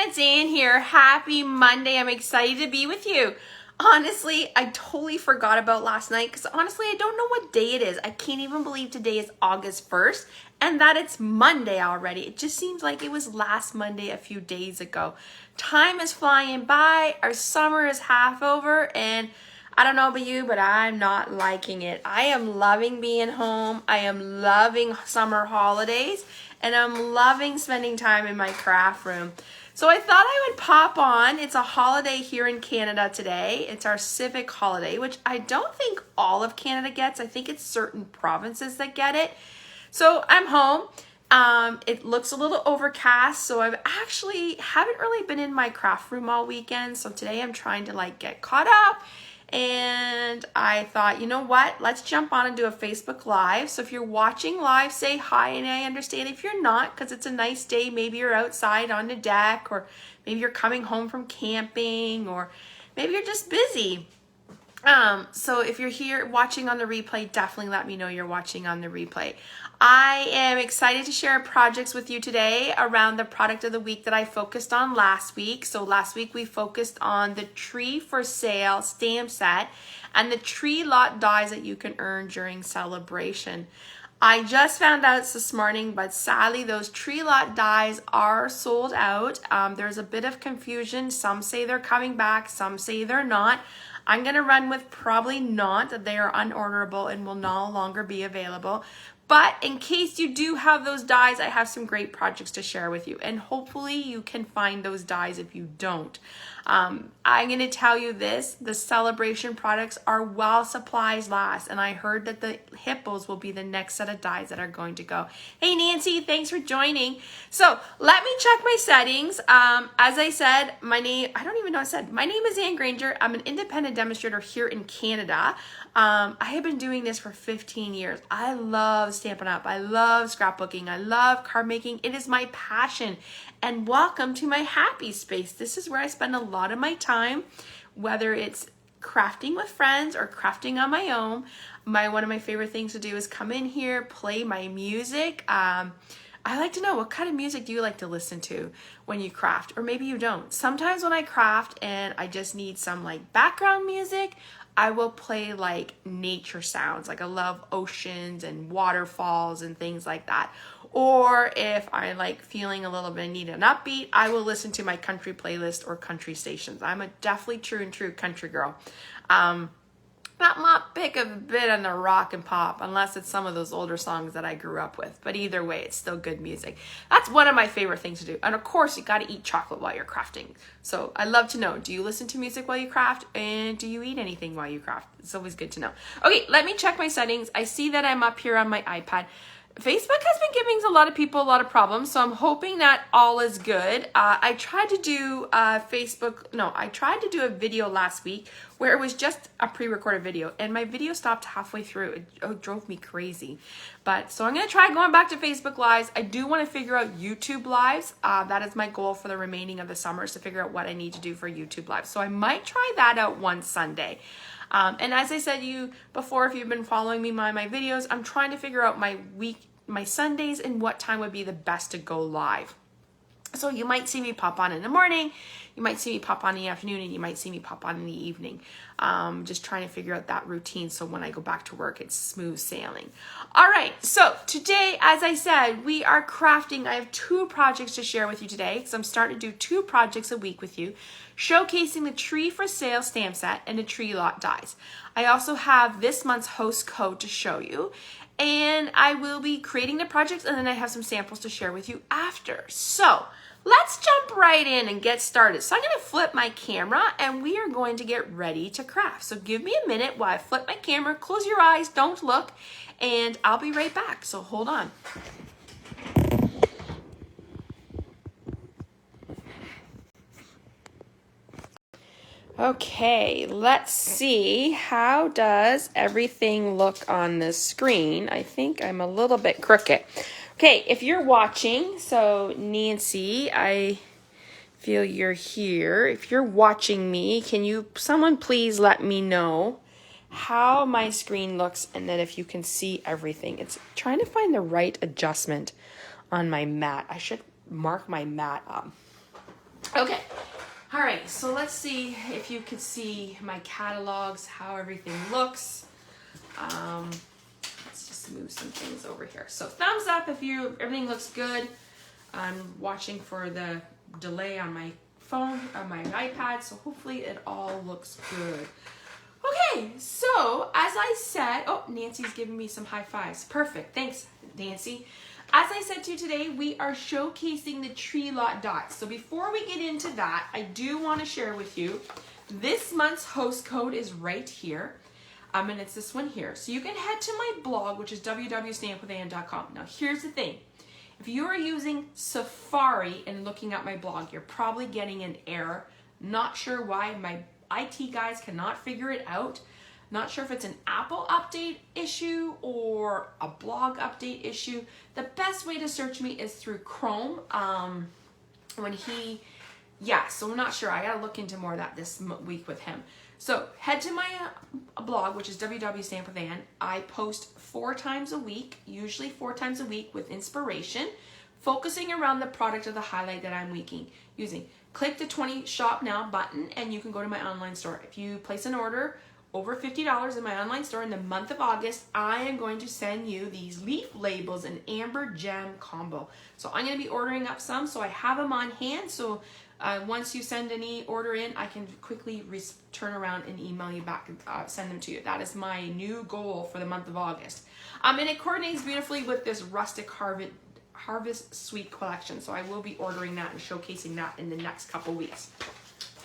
it's Ann here. Happy Monday. I'm excited to be with you. Honestly, I totally forgot about last night because honestly, I don't know what day it is. I can't even believe today is August 1st and that it's Monday already. It just seems like it was last Monday a few days ago. Time is flying by. Our summer is half over and I don't know about you, but I'm not liking it. I am loving being home. I am loving summer holidays and I'm loving spending time in my craft room. So I thought I would pop on. It's a holiday here in Canada today. It's our civic holiday, which I don't think all of Canada gets. I think it's certain provinces that get it. So I'm home. It looks a little overcast, so I've actually haven't really been in my craft room all weekend. So today I'm trying to get caught up. And I thought, you know what? Let's jump on and do a Facebook Live. So if you're watching live, say hi. And I understand if you're not, because it's a nice day. Maybe you're outside on the deck, or maybe you're coming home from camping, or maybe you're just busy. So if you're here watching on the replay, definitely let me know you're watching on the replay. I am excited to share projects with you today around the product of the week that I focused on last week. So last week we focused on the Tree for Sale stamp set and the tree lot dies that you can earn during Saleabration. I just found out this morning, but sadly those tree lot dies are sold out. There's a bit of confusion. Some say they're coming back, some say they're not. I'm going to run with probably not, that they are unorderable and will no longer be available. But in case you do have those dies, I have some great projects to share with you. And hopefully you can find those dies if you don't. I'm going to tell you this, the Saleabration products are while supplies last. And I heard that the hippos will be the next set of dies that are going to go. Hey Nancy, thanks for joining. So let me check my settings. As I said, my name is Ann Granger. I'm an independent demonstrator here in Canada. I have been doing this for 15 years. I love Stampin' Up. I love scrapbooking. I love card making. It is my passion. And welcome to my happy space. This is where I spend a lot of my time, whether it's crafting with friends or crafting on my own. One of my favorite things to do is come in here, play my music. I like to know, what kind of music do you like to listen to when you craft? Or maybe you don't. Sometimes when I craft and I just need some background music, I will play nature sounds. I love oceans and waterfalls and things like that. Or if I feeling a little bit, need an upbeat, I will listen to my country playlist or country stations. I'm a definitely true country girl. Not big a bit on the rock and pop unless it's some of those older songs that I grew up with. But either way, it's still good music. That's one of my favorite things to do. And of course, you got to eat chocolate while you're crafting. So I'd love to know, do you listen to music while you craft? And do you eat anything while you craft? It's always good to know. Okay, let me check my settings. I see that I'm up here on my iPad. Facebook has been giving a lot of people a lot of problems, so I'm hoping that all is good. I tried to do a video last week where it was just a pre-recorded video, and my video stopped halfway through. It drove me crazy. So I'm going to try going back to Facebook Lives. I do want to figure out YouTube Lives. That is my goal for the remaining of the summer, is to figure out what I need to do for YouTube Lives. So I might try that out one Sunday. And as I said before, if you've been following me my videos, I'm trying to figure out my Sundays and what time would be the best to go live. So you might see me pop on in the morning, you might see me pop on in the afternoon, and you might see me pop on in the evening. Just trying to figure out that routine so when I go back to work, it's smooth sailing. All right, so today, as I said, we are crafting. I have 2 projects to share with you today because I'm starting to do 2 projects a week with you, showcasing the Tree for Sale stamp set and the tree lot dies. I also have this month's host code to show you. And I will be creating the projects, and then I have some samples to share with you after. So let's jump right in and get started. So I'm going to flip my camera and we are going to get ready to craft. So give me a minute while I flip my camera, close your eyes, don't look, and I'll be right back. So hold on. Okay, let's see, how does everything look on the screen? I think I'm a little bit crooked. Okay, if you're watching, so Nancy, I feel you're here. If you're watching me, can someone please let me know how my screen looks and then if you can see everything. It's trying to find the right adjustment on my mat. I should mark my mat up. Okay. All right, so let's see if you could see my catalogs, how everything looks. Let's just move some things over here. So thumbs up if everything looks good. I'm watching for the delay on my phone, on my iPad, so hopefully it all looks good. Okay, so as I said, oh, Nancy's giving me some high fives. Perfect, thanks, Nancy. As I said to you today, we are showcasing the tree lot dots. So before we get into that, I do want to share with you, this month's host code is right here. And it's this one here. So you can head to my blog, which is www.stampwithan.com. Now here's the thing. If you are using Safari and looking at my blog, you're probably getting an error. Not sure why. My IT guys cannot figure it out. Not sure if it's an Apple update issue or a blog update issue. The best way to search me is through Chrome. So I'm not sure. I gotta look into more of that this week with him. So head to my blog, which is www.stampwithan. I post 4 times a week, usually 4 times a week with inspiration, focusing around the product or the highlight that I'm using. Click the 20 Shop Now button and you can go to my online store. If you place an order over $50 in my online store in the month of August, I am going to send you these leaf labels and amber gem combo. So I'm going to be ordering up some, so I have them on hand. So once you send any order in, I can quickly turn around and email you back, send them to you. That is my new goal for the month of August. And it coordinates beautifully with this rustic harvest suite collection. So I will be ordering that and showcasing that in the next couple weeks.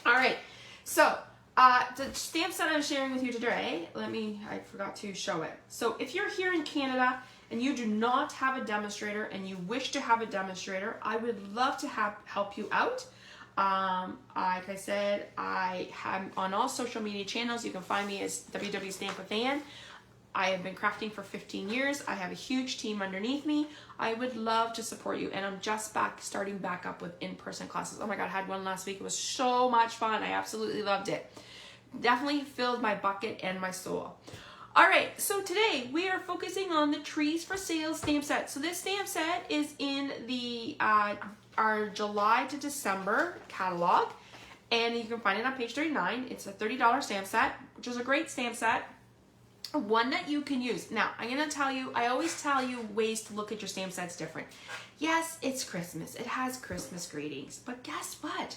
All right, so the stamp set I'm sharing with you today, I forgot to show it. So if you're here in Canada and you do not have a demonstrator and you wish to have a demonstrator, I would love to help you out. Like I said, I have on all social media channels. You can find me as www.stampwithan. I have been crafting for 15 years. I have a huge team underneath me. I would love to support you. And I'm just starting back up with in-person classes. Oh my God, I had one last week. It was so much fun. I absolutely loved it. Definitely filled my bucket and my soul. All right, so today we are focusing on the Trees for Sale stamp set. So this stamp set is in the our July to December catalog. And you can find it on page 39. It's a $30 stamp set, which is a great stamp set. One that you can use. Now, I'm going to tell you, I always tell you ways to look at your stamp sets different. Yes, it's Christmas. It has Christmas greetings. But guess what?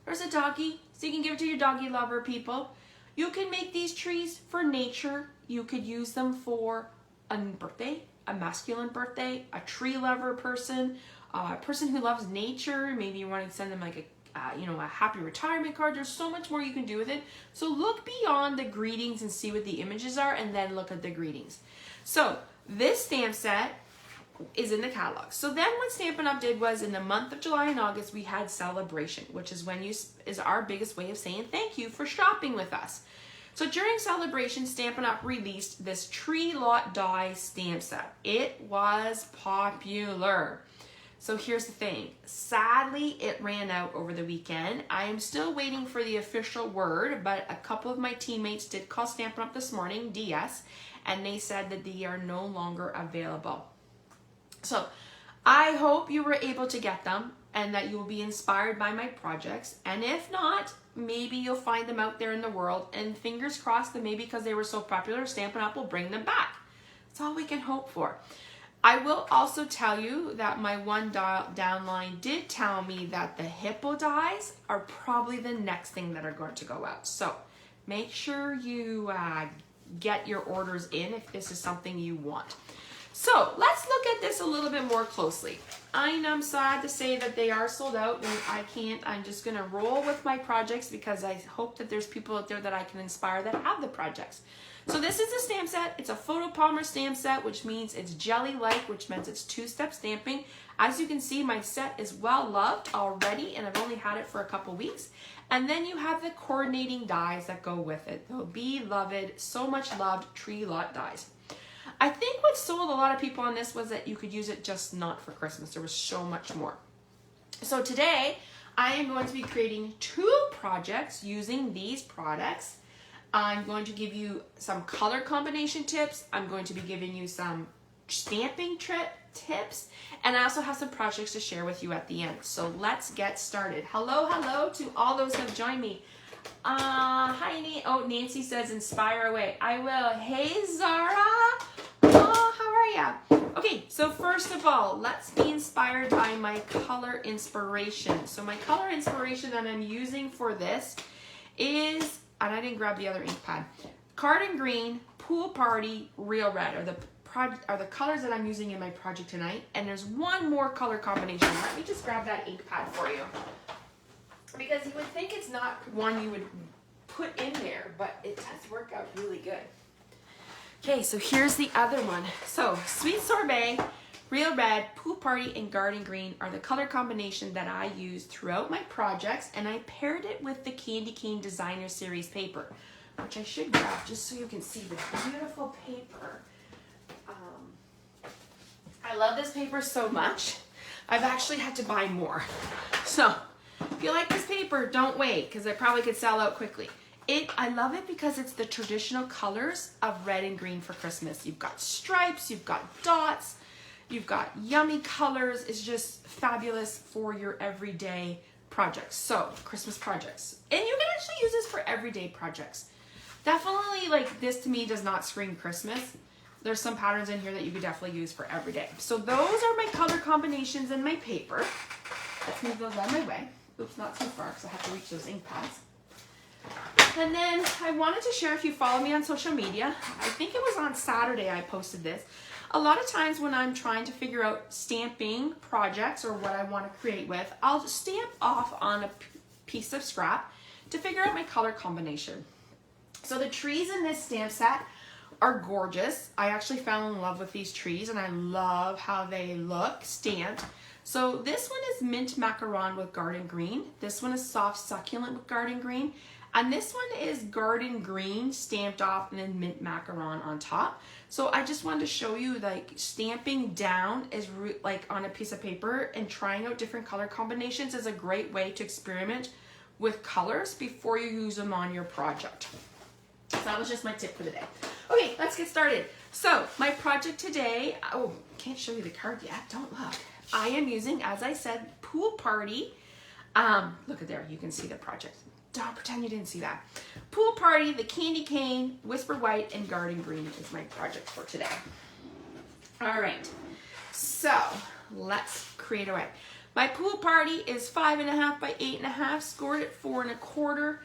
There's a doggy, so you can give it to your doggy lover people. You can make these trees for nature. You could use them for a birthday, a masculine birthday, a tree lover person, a person who loves nature. Maybe you want to send them like a happy retirement card. There's so much more you can do with it. So look beyond the greetings and see what the images are and then look at the greetings. So this stamp set is in the catalog. So then what Stampin' Up! Did was in the month of July and August, we had Saleabration, which is is our biggest way of saying thank you for shopping with us. So during Saleabration, Stampin' Up! Released this tree lot die stamp set. It was popular. So here's the thing, sadly it ran out over the weekend. I am still waiting for the official word, but a couple of my teammates did call Stampin' Up! This morning, DS, and they said that they are no longer available. So I hope you were able to get them and that you will be inspired by my projects. And if not, maybe you'll find them out there in the world, and fingers crossed that maybe because they were so popular, Stampin' Up! Will bring them back. That's all we can hope for. I will also tell you that my one downline did tell me that the hippo dies are probably the next thing that are going to go out. So make sure you get your orders in if this is something you want. So let's look at this a little bit more closely. I'm sad to say that they are sold out and I'm just gonna roll with my projects because I hope that there's people out there that I can inspire that have the projects. So this is a stamp set. It's a photopolymer stamp set, which means it's jelly-like, which means it's 2-step stamping. As you can see, my set is well loved already, and I've only had it for a couple weeks. And then you have the coordinating dies that go with it. The beloved, so much loved tree lot dies. I think what sold a lot of people on this was that you could use it just not for Christmas. There was so much more. So today, I am going to be creating 2 projects using these products. I'm going to give you some color combination tips. I'm going to be giving you some stamping tips, and I also have some projects to share with you at the end. So let's get started. Hello to all those who have joined me. Hi, Nancy says inspire away. I will. Hey, Zara. Oh, how are ya? Okay, so first of all, let's be inspired by my color inspiration. So my color inspiration that I'm using for this is, and I didn't grab the other ink pad, Garden Green, Pool Party, Real Red are the colors that I'm using in my project tonight. And there's one more color combination. Let me just grab that ink pad for you, because you would think it's not one you would put in there, but it does work out really good. Okay, so here's the other one. So Sweet Sorbet, Real Red, Pool Party, and Garden Green are the color combination that I use throughout my projects, and I paired it with the Candy Cane Designer Series paper, which I should grab just so you can see the beautiful paper. I love this paper so much, I've actually had to buy more. So if you like this paper, don't wait, because it probably could sell out quickly. I love it because it's the traditional colors of red and green for Christmas. You've got stripes, you've got dots, you've got yummy colors. It's just fabulous for your everyday projects. So, Christmas projects. And you can actually use this for everyday projects. Definitely, like, this to me does not scream Christmas. There's some patterns in here that you could definitely use for every day. So those are my color combinations in my paper. Let's move those out of my way. Oops, not too far because I have to reach those ink pads. And then I wanted to share, if you follow me on social media, I think it was on Saturday I posted this. A lot of times when I'm trying to figure out stamping projects or what I want to create with, I'll stamp off on a piece of scrap to figure out my color combination. So the trees in this stamp set are gorgeous. I actually fell in love with these trees and I love how they look stamped. So this one is mint macaron with garden green. This one is soft succulent with garden green. And this one is garden green stamped off and then mint macaron on top. So I just wanted to show you, like, stamping down is like on a piece of paper and trying out different color combinations is a great way to experiment with colors before you use them on your project. So that was just my tip for the day. Okay, let's get started. So my project today, oh, can't show you the card yet, don't look. I am using, as I said, Pool Party. Look at there, you can see the project. Don't pretend you didn't see that. Pool Party, the Candy Cane, Whisper White, and Garden Green is my project for today. All right, so let's create away. My Pool Party is 5.5 by 8.5, scored at 4 1/4.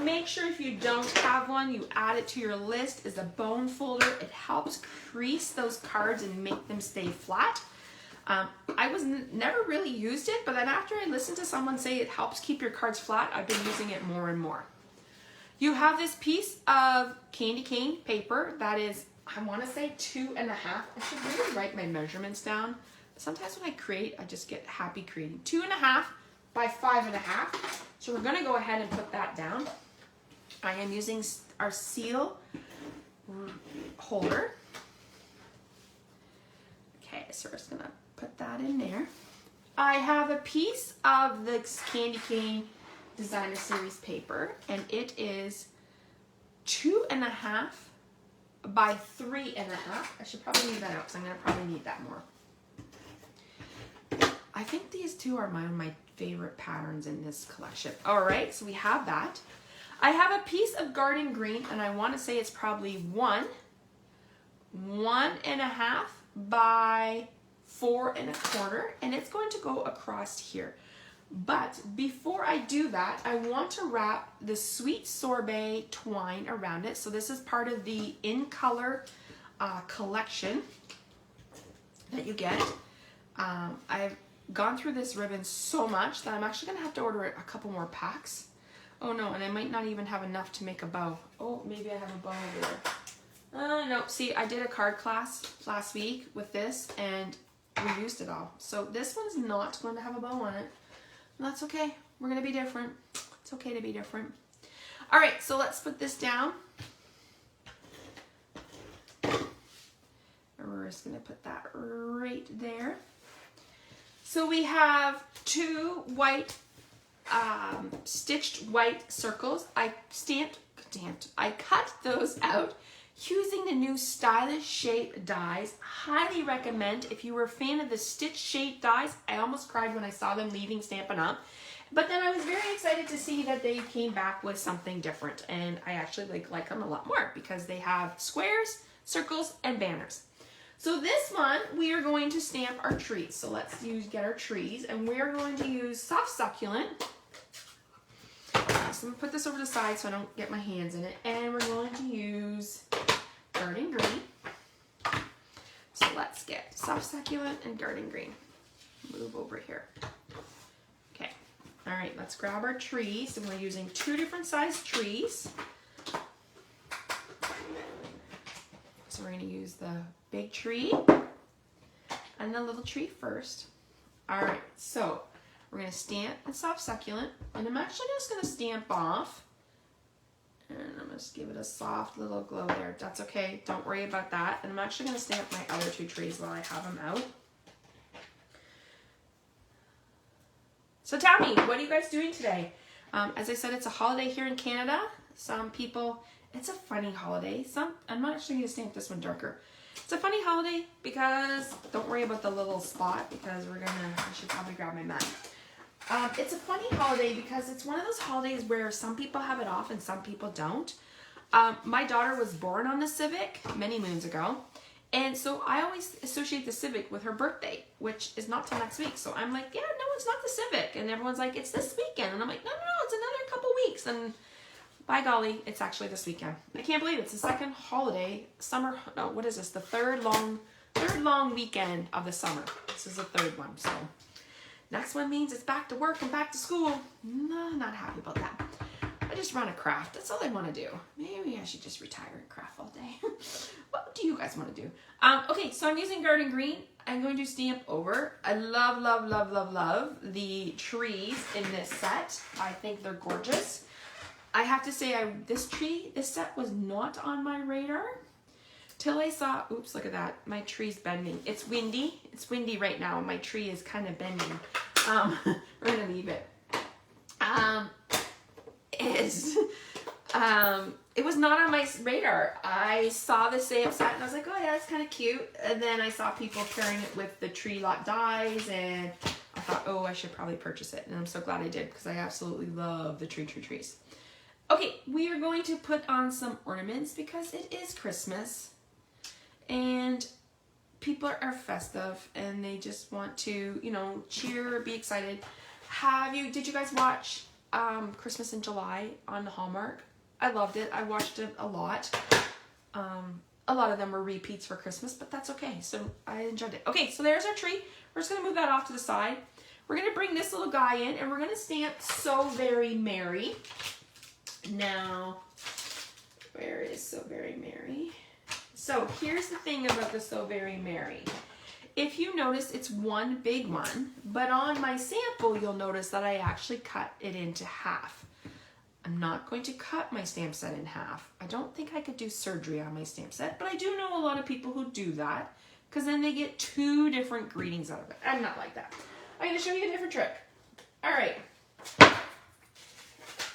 Make sure if you don't have one, you add it to your list as a bone folder. It helps crease those cards and make them stay flat. I never really used it, but then after I listened to someone say it helps keep your cards flat, I've been using it more and more. You have this piece of candy cane paper that is, I want to say 2.5. I should really write my measurements down. Sometimes when I create, I just get happy creating. 2.5 by 5.5. So we're going to go ahead and put that down. I am using our seal holder. Okay, so we're just going to put that in there. I have a piece of this Candy Cane Designer Series paper, and it is 2.5 by 3.5. I should probably leave that out because I'm going to probably need that more. I think these two are my favorite patterns in this collection. All right, so we have that. I have a piece of garden green, and I want to say it's probably 1.5 by 4 1/4, and it's going to go across here. But before I do that, I want to wrap the Sweet Sorbet twine around it. So this is part of the In Color collection that you get. I've gone through this ribbon so much that I'm actually going to have to order a couple more packs. Oh no, and I might not even have enough to make a bow. Oh, maybe I have a bow over there. No, see, I did a card class last week with this and we used it all. So this one's not going to have a bow on it. And that's okay. We're going to be different. It's okay to be different. All right, so let's put this down. And we're just going to put that right there. So we have two white, stitched white circles. I cut those out using the new stylish shape dies. Highly recommend if you were a fan of the stitch shape dies. I almost cried when I saw them leaving Stampin' Up. But then I was very excited to see that they came back with something different, and I actually like them a lot more because they have squares, circles, and banners. So this month we are going to stamp our trees. So let's get our trees, and we are going to use soft succulent. So I'm going to put this over the side so I don't get my hands in it, and we're going to use garden green. So let's get soft succulent and garden green. Move over here. Okay. All right, let's grab our trees, and we're using 2 different size trees. So we're going to use the big tree and the little tree first. All right, so we're going to stamp the soft succulent, and I'm actually just going to stamp off, and I'm going to give it a soft little glow there. That's okay, don't worry about that. And I'm actually going to stamp my other 2 trees while I have them out. So tell me, what are you guys doing today? As I said, it's a holiday here in Canada. Some people, it's a funny holiday. I'm not actually going to stamp this one darker. It's a funny holiday because, don't worry about the little spot because I should probably grab my mat. It's a funny holiday because it's one of those holidays where some people have it off and some people don't. My daughter was born on the Civic many moons ago. And so I always associate the Civic with her birthday, which is not till next week. So I'm like, yeah, no, it's not the Civic. And everyone's like, it's this weekend. And I'm like, no, it's another couple weeks. And by golly, it's actually this weekend. I can't believe it's the second holiday, what is this? The third long weekend of the summer. This is the 3rd one. So next one means it's back to work and back to school. No, not happy about that. I just run a craft. That's all I want to do. Maybe I should just retire and craft all day. What do you guys want to do? Okay, so I'm using garden green. I'm going to stamp over. I love, love, love, love, love the trees in this set. I think they're gorgeous. I have to say, this set was not on my radar till I saw, oops, look at that. My tree's bending. It's windy. It's windy right now, and my tree is kind of bending. We're going to leave it. It was not on my radar. I saw the Sale set and I was like, oh yeah, that's kind of cute. And then I saw people pairing it with the tree lot dies, and I thought, oh, I should probably purchase it. And I'm so glad I did because I absolutely love the trees. Okay, we are going to put on some ornaments because it is Christmas and people are festive and they just want to, cheer, be excited. Did you guys watch Christmas in July on the Hallmark? I loved it. I watched it a lot. A lot of them were repeats for Christmas, but that's okay. So I enjoyed it. Okay, so there's our tree. We're just going to move that off to the side. We're going to bring this little guy in, and we're going to stamp So Very Merry. Now, where is So Very Merry? So here's the thing about the So Very Merry. If you notice, it's one big one, but on my sample, you'll notice that I actually cut it into half. I'm not going to cut my stamp set in half. I don't think I could do surgery on my stamp set, but I do know a lot of people who do that because then they get 2 different greetings out of it. I'm not like that. I'm going to show you a different trick. All right.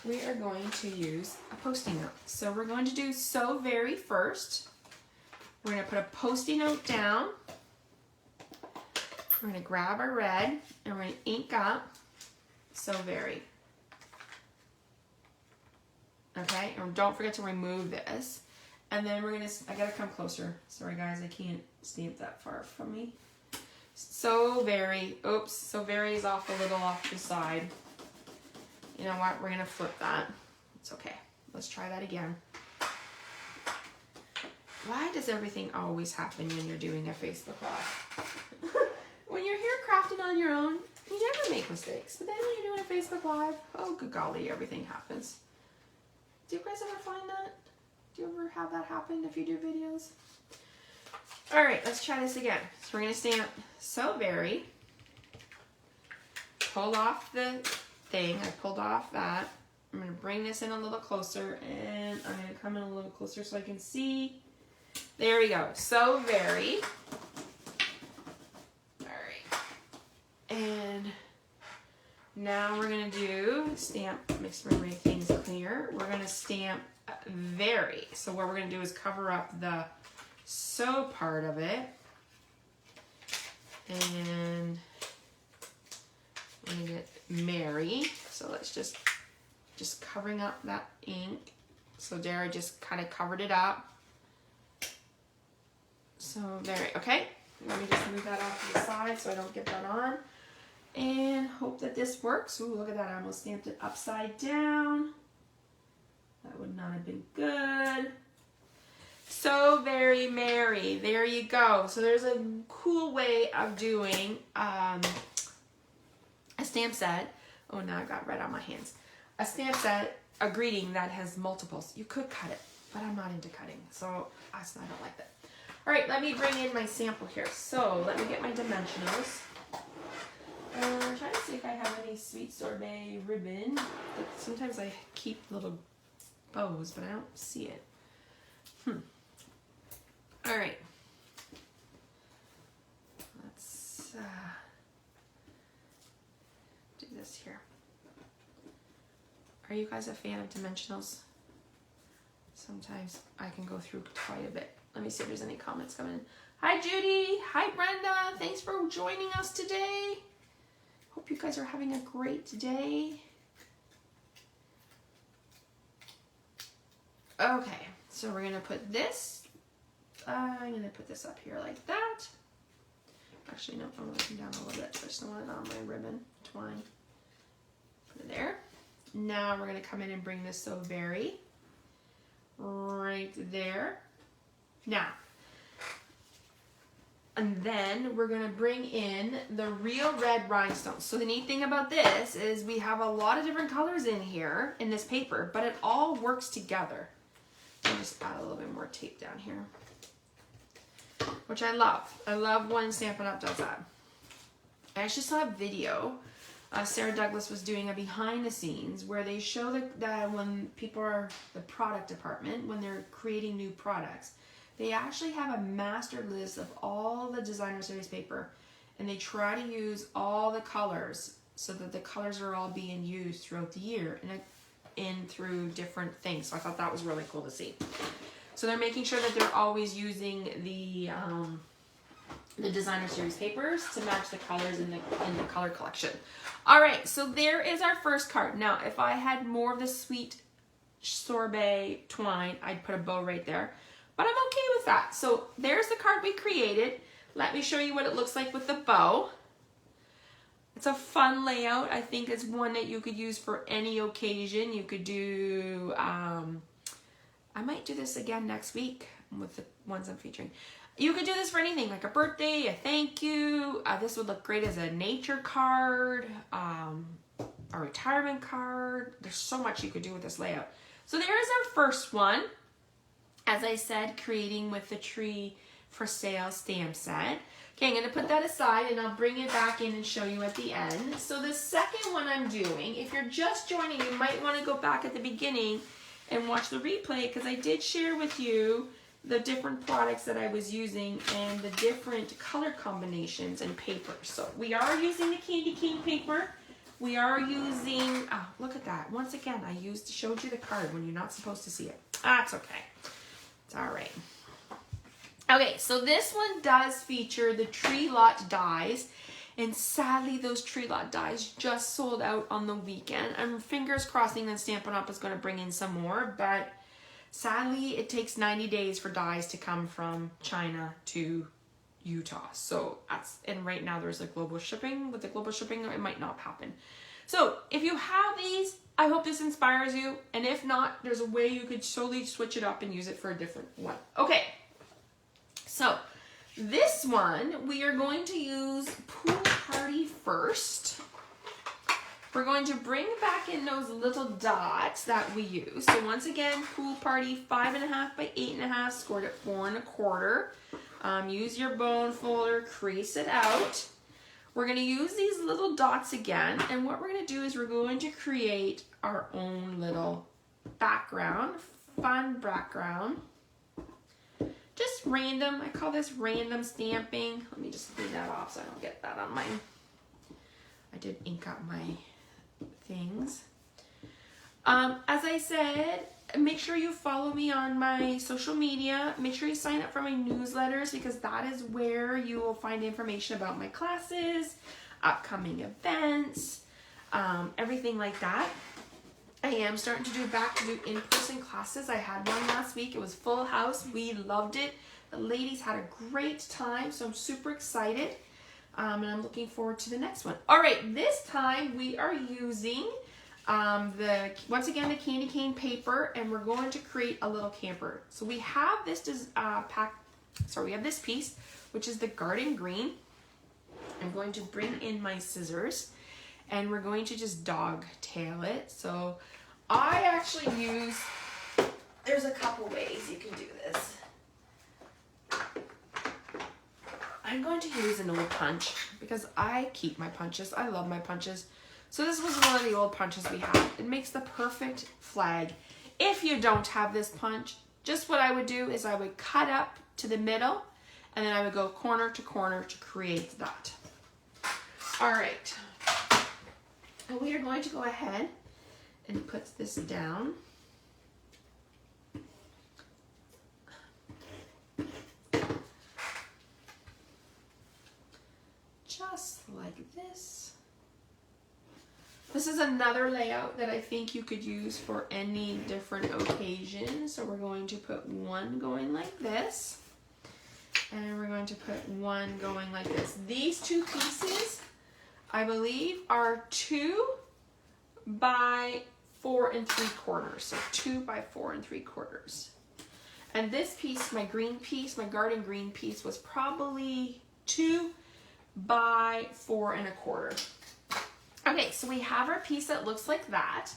We are going to use a Post-it note. So we're going to do So Very first. We're going to put a Post-it note down. We're going to grab our red and we're going to ink up So Very. Okay, and don't forget to remove this. And then we're going to, I got to come closer. Sorry guys, I can't stamp that far from me. So Very, oops, So Very is off a little off the side. You know what, we're going to flip that. It's okay. Let's try that again. Why does everything always happen when you're doing a Facebook Live? When you're here crafting on your own, you never make mistakes. But then when you're doing a Facebook Live, oh good golly, everything happens. Do you guys ever find that? Do you ever have that happen if you do videos? All right, let's try this again. So we're going to stamp So Very. Pull off the thing. I pulled off that. I'm going to bring this in a little closer, and I'm going to come in a little closer so I can see. There we go. So Very. All right. And now we're going to do stamp, make things clear. We're going to stamp very. So what we're going to do is cover up the sew part of it. And we're going to get Mary. So let's just covering up that ink. So there, I just kind of covered it up. So there, okay. Let me just move that off to the side so I don't get that on. And hope that this works. Ooh, look at that. I almost stamped it upside down. That would not have been good. So very merry. There you go. So there's a cool way of doing a stamp set. Oh, now I got red on my hands. A stamp set, a greeting that has multiples. You could cut it, but I'm not into cutting. So I don't like that. All right, let me bring in my sample here. So let me get my dimensionals. I'm trying to see if I have any sweet sorbet ribbon. But sometimes I keep little bows, but I don't see it. All right. Let's do this here. Are you guys a fan of dimensionals? Sometimes I can go through quite a bit. Let me see if there's any comments coming in. Hi, Judy. Hi, Brenda. Thanks for joining us today. Hope you guys are having a great day. Okay, so we're gonna put this. I'm gonna put this up here like that. Actually, no, I'm gonna come down a little bit. I just don't want it on my ribbon twine. Put it there. Now we're gonna come in and bring this so very right there. Now, and then we're gonna bring in the real red rhinestones. So the neat thing about this is we have a lot of different colors in here in this paper, but it all works together. I'll just add a little bit more tape down here, which I love. I love when Stampin' Up! Does that. I actually saw a video. Sarah Douglas was doing a behind the scenes where they show that when people are, the product department, when they're creating new products, they actually have a master list of all the designer series paper, and they try to use all the colors so that the colors are all being used throughout the year and through different things. So I thought that was really cool to see. So they're making sure that they're always using the designer series papers to match the colors in the color collection. All right, so there is our first card. Now, if I had more of the sweet sorbet twine, I'd put a bow right there. But I'm okay with that. So there's the card we created. Let me show you what it looks like with the bow. It's a fun layout. I think it's one that you could use for any occasion. You could do, I might do this again next week with the ones I'm featuring. You could do this for anything, like a birthday, a thank you. This would look great as a nature card, a retirement card. There's so much you could do with this layout. So there is our first one. As I said, creating with the tree for sale stamp set. Okay, I'm going to put that aside and I'll bring it back in and show you at the end. So the second one I'm doing, if you're just joining, you might want to go back at the beginning and watch the replay, because I did share with you the different products that I was using and the different color combinations and papers. So we are using the Candy Cane paper. We are using, oh, look at that. Once again, I showed you the card when you're not supposed to see it. That's okay. It's all right. Okay, so this one does feature the Tree Lot dies, and sadly those Tree Lot dies just sold out on the weekend. I'm fingers crossing that Stampin' Up! Is going to bring in some more, but sadly it takes 90 days for dies to come from China to Utah. So and right now there's like global shipping. With the global shipping, it might not happen. So if you have these, I hope this inspires you. And if not, there's a way you could totally switch it up and use it for a different one. Okay, so this one, we are going to use Pool Party first. We're going to bring back in those little dots that we use. So once again, Pool Party 5.5 by 8.5, scored at 4 1/4. Use your bone folder, crease it out. We're going to use these little dots again, and what we're going to do is we're going to create our own little background, fun background. Just random, I call this random stamping. Let me just clean that off so I don't get that on mine. I did ink up my things. As I said, make sure you follow me on my social media. Make sure you sign up for my newsletters because that is where you will find information about my classes, upcoming events, everything like that. I am starting to do in-person classes. I had one last week. It was full house. We loved it. The ladies had a great time, so I'm super excited. And I'm looking forward to the next one. All right, this time we are using once again the candy cane paper, and we're going to create a little camper. So we have this we have this piece, which is the garden green. I'm going to bring in my scissors, and we're going to just dogtail it. So I actually use, there's a couple ways you can do this. I'm going to use an old punch because I keep my punches. I love my punches. So this was one of the old punches we had. It makes the perfect flag. If you don't have this punch, just what I would do is I would cut up to the middle, and then I would go corner to corner to create that. All right. And we are going to go ahead and put this down. Just like this. This is another layout that I think you could use for any different occasion. So we're going to put one going like this, and we're going to put one going like this. These two pieces, I believe, are 2 by 4 3/4. So 2 by 4 3/4. And this piece, my green piece, my garden green piece, was probably 2 by 4 1/4. Okay, so we have our piece that looks like that.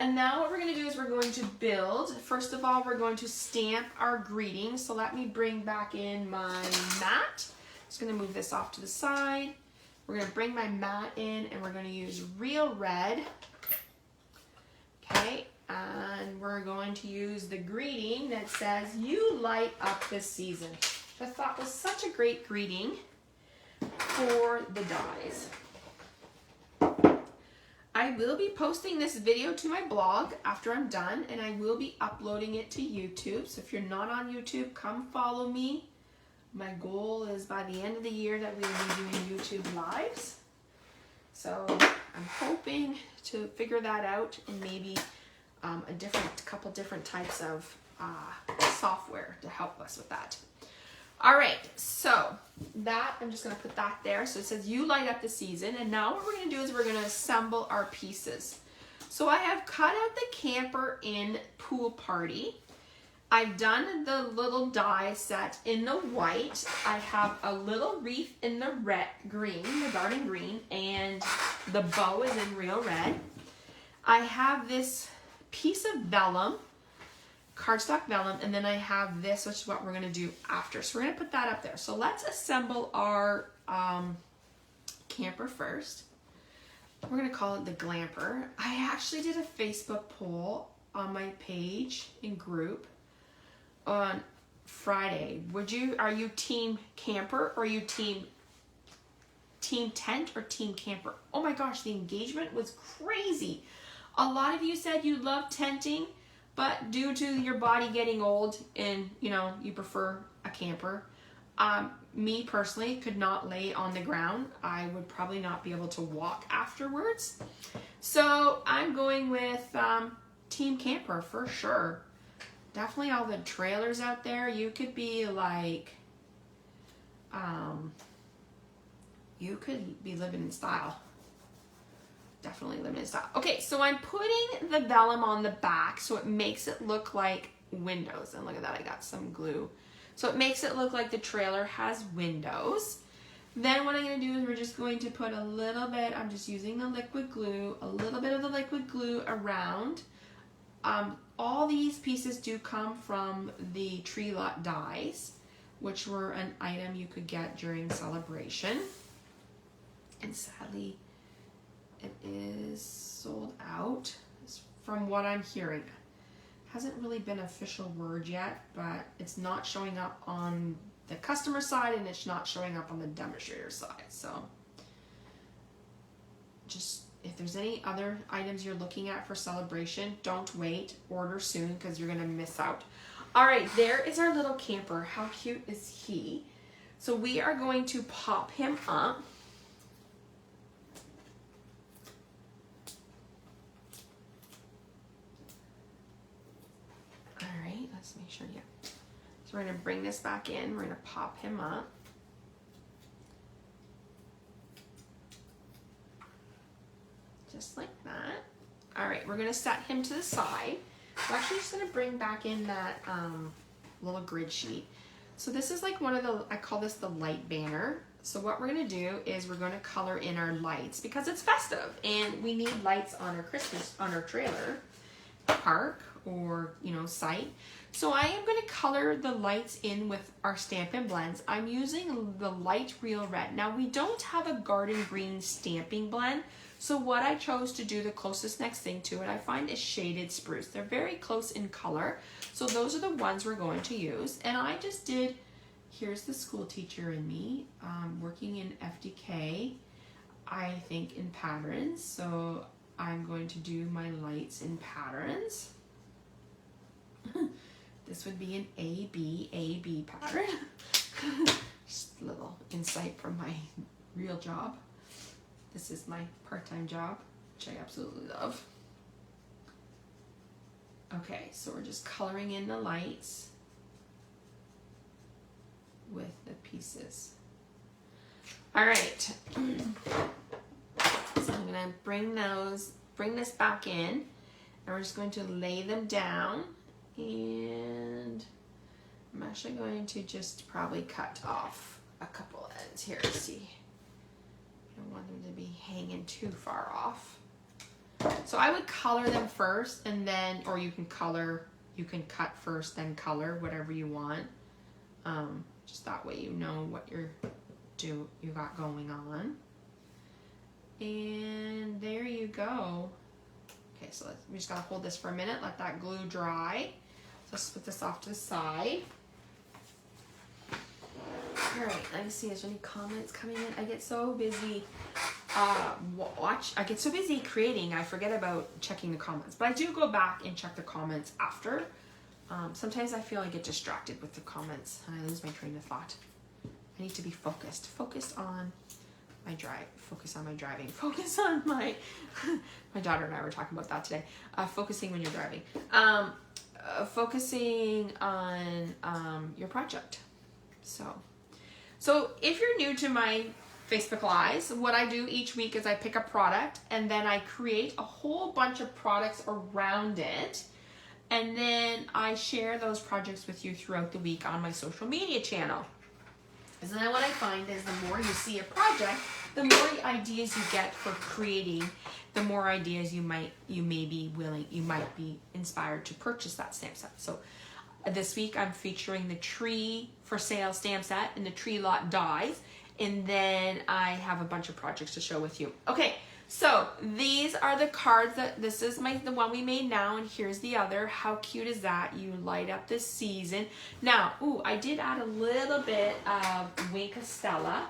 And now what we're going to do is we're going to build. First of all, we're going to stamp our greeting. So let me bring back in my mat. Just going to move this off to the side. We're going to bring my mat in, and we're going to use Real Red. Okay, and we're going to use the greeting that says, "You light up this season." I thought was such a great greeting for the dies. I will be posting this video to my blog after I'm done, and I will be uploading it to YouTube. So if you're not on YouTube, come follow me. My goal is by the end of the year that we will be doing YouTube lives. So I'm hoping to figure that out, and maybe a couple different types of software to help us with that. All right, so that, I'm just going to put that there. So it says, "You light up the season." And now what we're going to do is we're going to assemble our pieces. So I have cut out the camper in Pool Party. I've done the little die set in the white. I have a little wreath in the red, green, the garden green, and the bow is in Real Red. I have this piece of vellum, cardstock vellum, and then I have this, which is what we're going to do after. So we're going to put that up there. So let's assemble our camper first. We're going to call it the Glamper. I actually did a Facebook poll on my page in group on Friday. Are you team camper, or are you team tent, or team camper? Oh my gosh, the engagement was crazy. A lot of you said you love tenting, but due to your body getting old and, you prefer a camper. Me personally could not lay on the ground. I would probably not be able to walk afterwards. So I'm going with team camper for sure. Definitely all the trailers out there. You could be like, you could be living in style. Definitely living in style. Okay, so I'm putting the vellum on the back so it makes it look like windows. And look at that, I got some glue. So it makes it look like the trailer has windows. Then what I'm going to do is we're just going to put a little bit, I'm just using the liquid glue, a little bit of the liquid glue around. All these pieces do come from the Tree Lot dies, which were an item you could get during Saleabration. And sadly, it is sold out, from what I'm hearing. Hasn't really been an official word yet, but it's not showing up on the customer side, and it's not showing up on the demonstrator side. So just if there's any other items you're looking at for Saleabration, don't wait. Order soon because you're going to miss out. All right, there is our little camper. How cute is he? So we are going to pop him up. All right, let's make sure, yeah. So we're going to bring this back in. We're going to pop him up. Just like that. All right, we're going to set him to the side. We're actually just going to bring back in that little grid sheet. So this is like one of the, I call this the light banner. So what we're going to do is we're going to color in our lights because it's festive and we need lights on our Christmas, on our trailer park or, you know, site. So I am going to color the lights in with our Stampin' blends. I'm using the light real red. Now we don't have a garden green stamping blend. So what I chose to do, the closest next thing to it, I find is shaded spruce. They're very close in color. So those are the ones we're going to use. And I just did, here's the school teacher in me, working in FDK, I think in patterns. So I'm going to do my lights in patterns. This would be an AB pattern. Just a little insight from my real job. This is my part-time job, which I absolutely love. Okay, so we're just coloring in the lights with the pieces. All right. So I'm gonna bring this back in, and we're just going to lay them down, and I'm actually going to just probably cut off a couple ends here to see. I don't want them to be hanging too far off. So I would color them first and then, or you can cut first, then color, whatever you want. Just that way you know what you got going on. And there you go. Okay, so we just gotta hold this for a minute, let that glue dry. So let's put this off to the side. All right, let me see, is there any comments coming in? I get so busy I get so busy creating, I forget about checking the comments. But I do go back and check the comments after. Sometimes I feel I get distracted with the comments and I lose my train of thought. I need to be focused. Focused on my drive. Focus on my driving. Focus on my... my daughter and I were talking about that today. Focusing when you're driving. Focusing on your project. So if you're new to my Facebook Lives, what I do each week is I pick a product and then I create a whole bunch of products around it. And then I share those projects with you throughout the week on my social media channel. And then what I find is the more you see a project, the more ideas you get for creating, the more ideas you might be inspired to purchase that stamp set. So this week I'm featuring the tree for sale stamp set and the tree lot dies. And then I have a bunch of projects to show with you. Okay, so these are the cards this is the one we made now, and here's the other. How cute is that? You light up this season. Now, I did add a little bit of Wink Estella.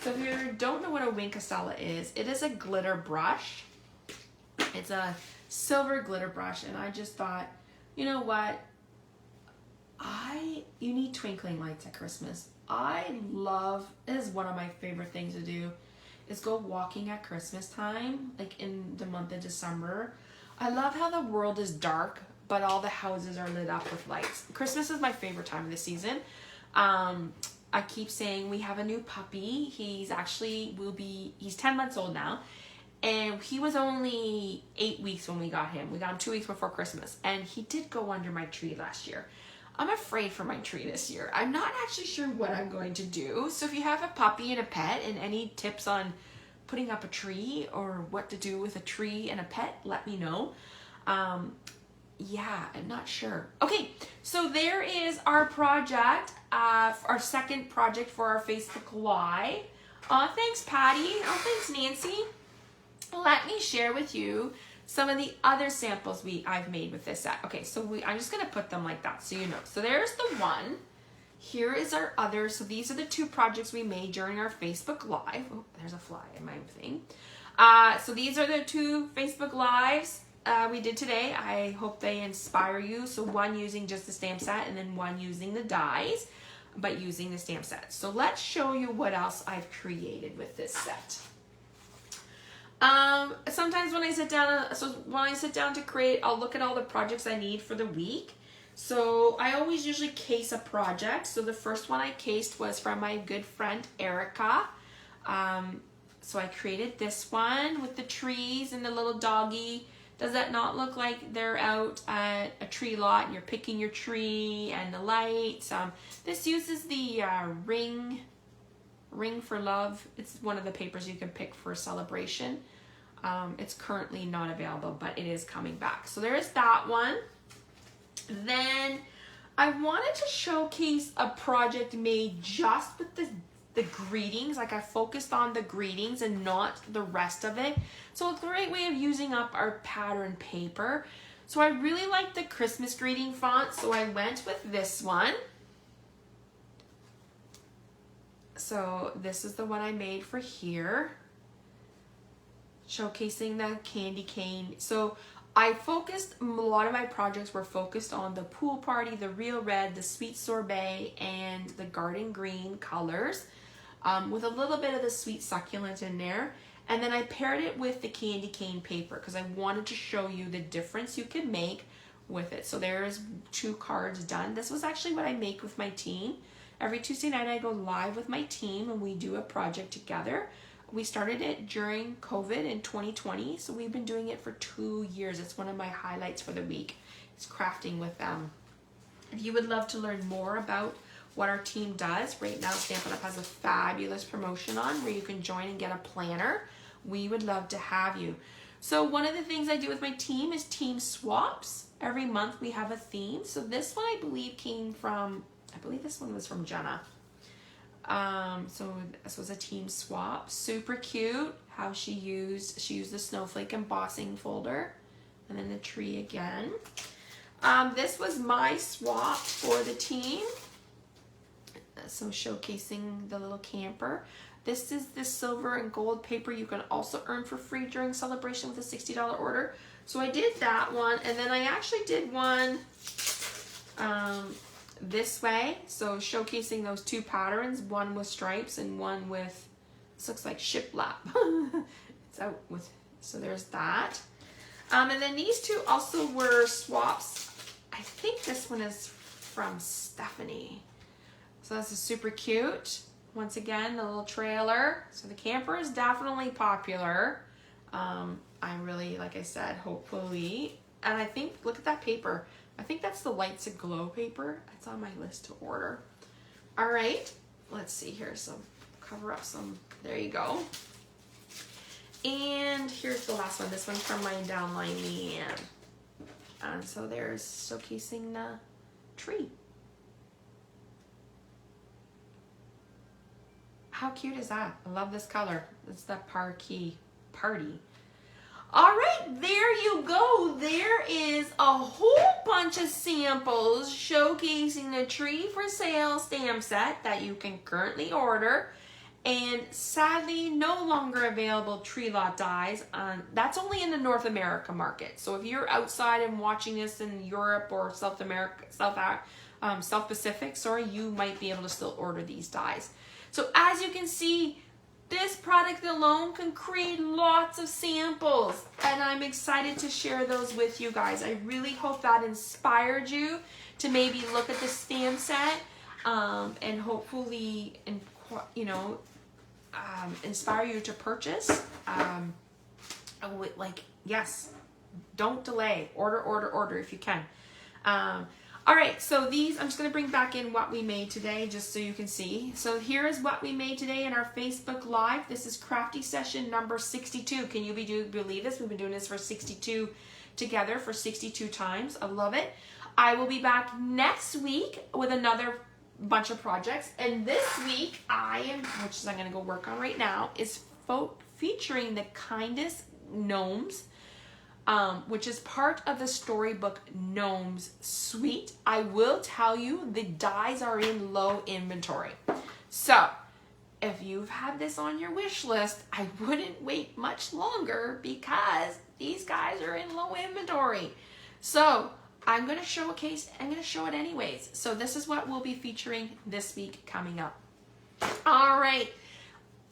So if you don't know what a Wink Estella is, it is a glitter brush. It's a silver glitter brush, and I just thought, you know what? You need twinkling lights at Christmas. It is one of my favorite things to do, is go walking at Christmas time, like in the month of December. I love how the world is dark, but all the houses are lit up with lights. Christmas is my favorite time of the season. I keep saying we have a new puppy. He's 10 months old now. And he was only 8 weeks when we got him. We got him 2 weeks before Christmas. And he did go under my tree last year. I'm afraid for my tree this year. I'm not actually sure what I'm going to do. So if you have a puppy and a pet and any tips on putting up a tree or what to do with a tree and a pet, let me know. Yeah, I'm not sure. Okay, so there is our project, our second project for our Facebook Live. Thanks, Patty. Thanks, Nancy. Let me share with you some of the other samples I've made with this set. Okay, so I'm just gonna put them like that so you know. So there's the one. Here is our other. So these are the two projects we made during our Facebook Live. Oh, there's a fly in my thing. So these are the 2 Facebook Lives we did today. I hope they inspire you. So one using just the stamp set and then one using the dies, but using the stamp set. So let's show you what else I've created with this set. Sometimes when I sit down to create, I'll look at all the projects I need for the week. So I always usually case a project. So the first one I cased was from my good friend Erica. So I created this one with the trees and the little doggy. Does that not look like they're out at a tree lot and you're picking your tree and the lights? This uses the Ring for Love. It's one of the papers you can pick for Saleabration. It's currently not available, but it is coming back. So there's that one. Then I wanted to showcase a project made just with the greetings. Like I focused on the greetings and not the rest of it. So it's a great way of using up our pattern paper. So I really like the Christmas greeting font, so I went with this one. So this is the one I made for here, showcasing the candy cane. So I focused, a lot of my projects were focused on the pool party, the real red, the sweet sorbet, and the garden green colors, with a little bit of the sweet succulent in there. And then I paired it with the candy cane paper because I wanted to show you the difference you can make with it. So there's 2 cards done. This was actually what I make with my team. Every Tuesday night I go live with my team and we do a project together. We started it during COVID in 2020, so we've been doing it for 2 years. It's one of my highlights for the week. It's crafting with them. If you would love to learn more about what our team does, right now Stampin' Up! Has a fabulous promotion on where you can join and get a planner. We would love to have you. So one of the things I do with my team is team swaps. Every month we have a theme. So this one I believe came from, I believe this one was from Jenna. So this was a team swap. Super cute how she used the snowflake embossing folder and then the tree again. This was my swap for the team. So showcasing the little camper. This is the silver and gold paper you can also earn for free during Saleabration with a $60 order. So I did that one, and then I actually did one this way. So showcasing those 2 patterns, one with stripes and one with, this looks like shiplap. It's out with, so there's that. And then these 2 also were swaps. I think this one is from Stephanie. So this is super cute. Once again, the little trailer. So the camper is definitely popular. I really, like I said, hopefully. And I think, look at that paper. I think that's the Lights and Glow paper. It's on my list to order. All right, let's see here. So cover up some, there you go. And here's the last one. This one's from my downline, Leanne. And so there's showcasing the tree. How cute is that? I love this color. It's that parquet party. All right, there you go. There is a whole bunch of samples showcasing the Tree for Sale stamp set that you can currently order. And sadly, no longer available tree lot dies. That's only in the North America market. So if you're outside and watching this in Europe or South America, South Pacific, sorry, you might be able to still order these dies. So as you can see, this product alone can create lots of samples, and I'm excited to share those with you guys. I really hope that inspired you to maybe look at the stamp set and hopefully, inspire you to purchase. Yes, don't delay. Order if you can. All right, so these, I'm just going to bring back in what we made today just so you can see. So here is what we made today in our Facebook Live. This is Crafty session number 62. Can you believe this? We've been doing this for 62 together for 62 times. I love it. I will be back next week with another bunch of projects. And this week, which I'm going to go work on right now, is featuring the Kindest Gnomes, which is part of the Storybook Gnomes suite. I will tell you, the dies are in low inventory. So if you've had this on your wish list, I wouldn't wait much longer because these guys are in low inventory. So I'm going to showcase, I'm going to show it anyways. So this is what we'll be featuring this week coming up. All right.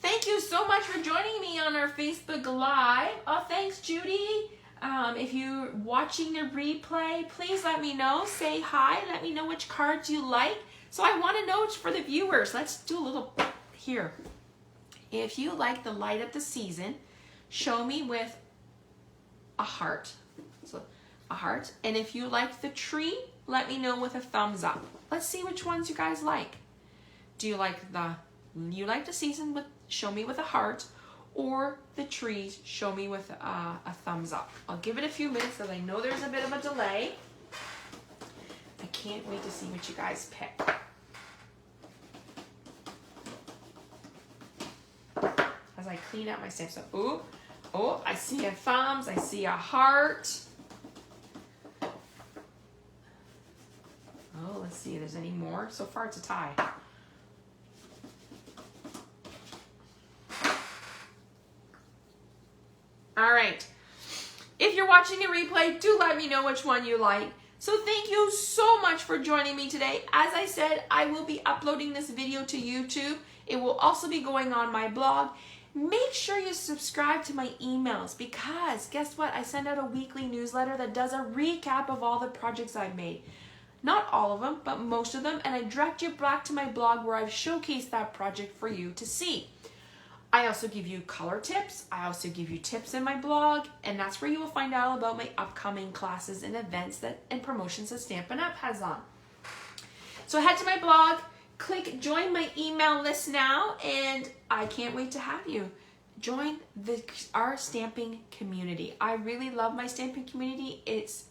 Thank you so much for joining me on our Facebook Live. Oh, thanks, Judy. If you're watching the replay, please let me know. Say hi. Let me know which cards you like. So I want to know it's for the viewers. Let's do a little here. If you like the light of the season, show me with a heart. So a heart. And if you like the tree, let me know with a thumbs up. Let's see which ones you guys like. Do you like the season with show me with a heart, or the trees, show me with a thumbs up? I'll give it a few minutes because I know there's a bit of a delay. I can't wait to see what you guys pick. As I clean out my stamps. So, oh, I see a thumbs, I see a heart. Oh, let's see if there's any more. So far it's a tie. All right. If you're watching the replay, do let me know which one you like. So thank you so much for joining me today. As I said, I will be uploading this video to YouTube. It will also be going on my blog. Make sure you subscribe to my emails because guess what? I send out a weekly newsletter that does a recap of all the projects I've made. Not all of them, but most of them. And I direct you back to my blog where I've showcased that project for you to see. I also give you color tips. I also give you tips in my blog, and that's where you will find out about my upcoming classes and events and promotions that Stampin' Up! Has on. So head to my blog, click join my email list now, and I can't wait to have you. Join our stamping community. I really love my stamping community. It's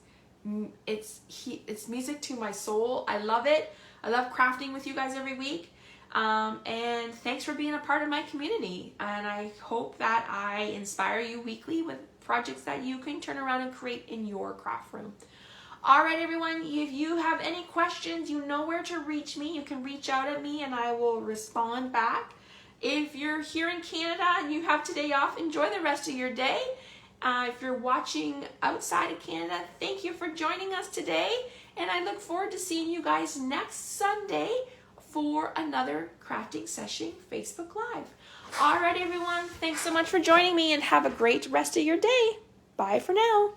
music to my soul. I love it. I love crafting with you guys every week. And thanks for being a part of my community. And I hope that I inspire you weekly with projects that you can turn around and create in your craft room. All right, everyone, if you have any questions, you know where to reach me. You can reach out at me and I will respond back. If you're here in Canada and you have today off, enjoy the rest of your day. If you're watching outside of Canada, thank you for joining us today. And I look forward to seeing you guys next Sunday for another crafting session Facebook Live. All right, everyone. Thanks so much for joining me and have a great rest of your day. Bye for now.